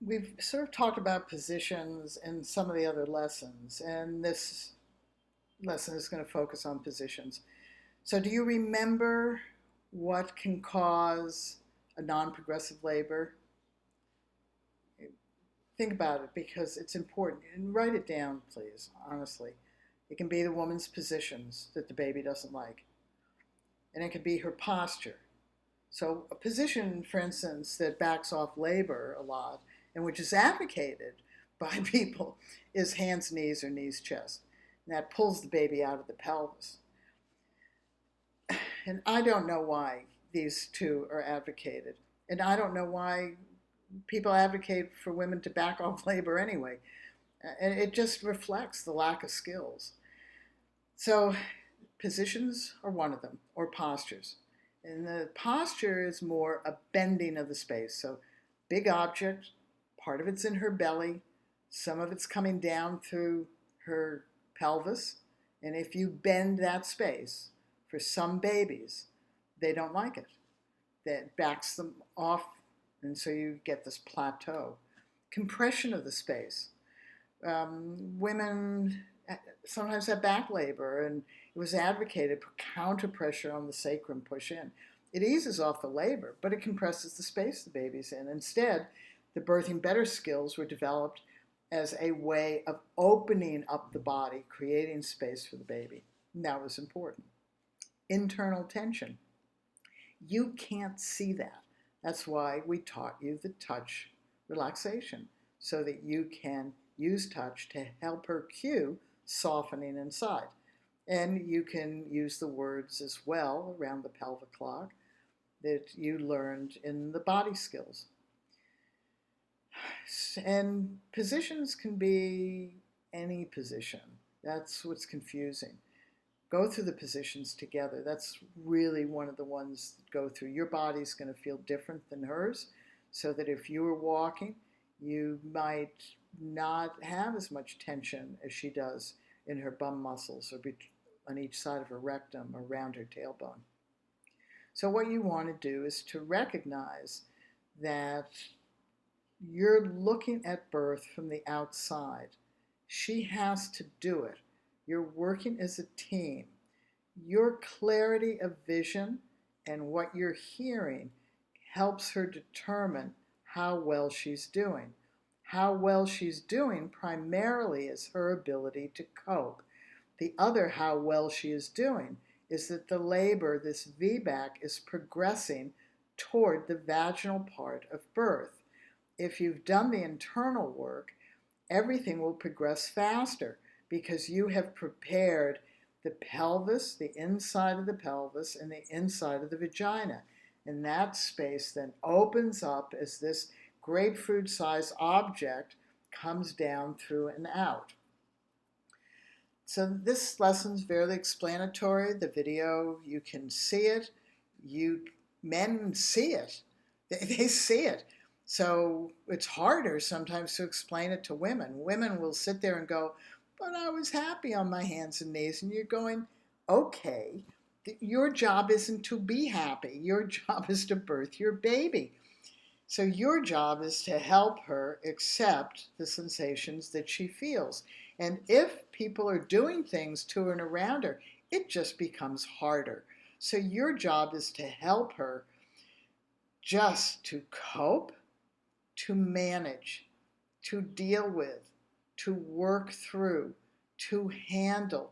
We've sort of talked about positions in some of the other lessons, and this lesson is going to focus on positions. So, do you remember what can cause a non progressive labor? Think about it because it's important. And write it down, please, honestly. It can be the woman's positions that the baby doesn't like, and it can be her posture. So, a position, for instance, that backs off labor a lot and which is advocated by people is hands, knees, or knees, chest. And that pulls the baby out of the pelvis. And I don't know why these two are advocated. And I don't know why people advocate for women to back off labor anyway. And it just reflects the lack of skills. So, positions are one of them, or postures. And the posture is more a bending of the space. So, big object, part of it's in her belly, some of it's coming down through her pelvis. And if you bend that space, for some babies, they don't like it. That backs them off, and so you get this plateau. Compression of the space. Women sometimes have back labor, and it was advocated for counter pressure on the sacrum, push in. It eases off the labor, but it compresses the space the baby's in. Instead, the birthing better skills were developed as a way of opening up the body, creating space for the baby. And that was important. Internal tension. You can't see that. That's why we taught you the touch relaxation, so that you can use touch to help her cue softening inside. And you can use the words as well around the pelvic clock that you learned in the body skills. And positions can be any position. That's what's confusing. Go through the positions together. That's really one of the ones that go through. Your body's going to feel different than hers, so that if you were walking, you might not have as much tension as she does in her bum muscles or on each side of her rectum or around her tailbone. So what you want to do is to recognize that you're looking at birth from the outside. She has to do it. You're working as a team. Your clarity of vision and what you're hearing helps her determine how well she's doing. How well she's doing primarily is her ability to cope. The other how well she is doing is that the labor, this VBAC, is progressing toward the vaginal part of birth. If you've done the internal work, everything will progress faster because you have prepared the pelvis, the inside of the pelvis, and the inside of the vagina. And that space then opens up as this grapefruit-sized object comes down through and out. So this lesson's very explanatory. The video, you can see it. Men see it. They see it. So it's harder sometimes to explain it to women. Women will sit there and go, but I was happy on my hands and knees. And you're going, okay, your job isn't to be happy. Your job is to birth your baby. So your job is to help her accept the sensations that she feels. And if people are doing things to her and around her, it just becomes harder. So your job is to help her just to cope, to manage, to deal with, to work through, to handle,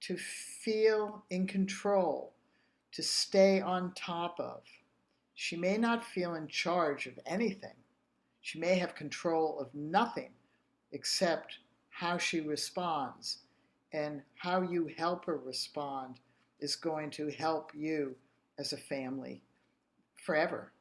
to feel in control, to stay on top of. She may not feel in charge of anything. She may have control of nothing except how she responds. And how you help her respond is going to help you as a family forever.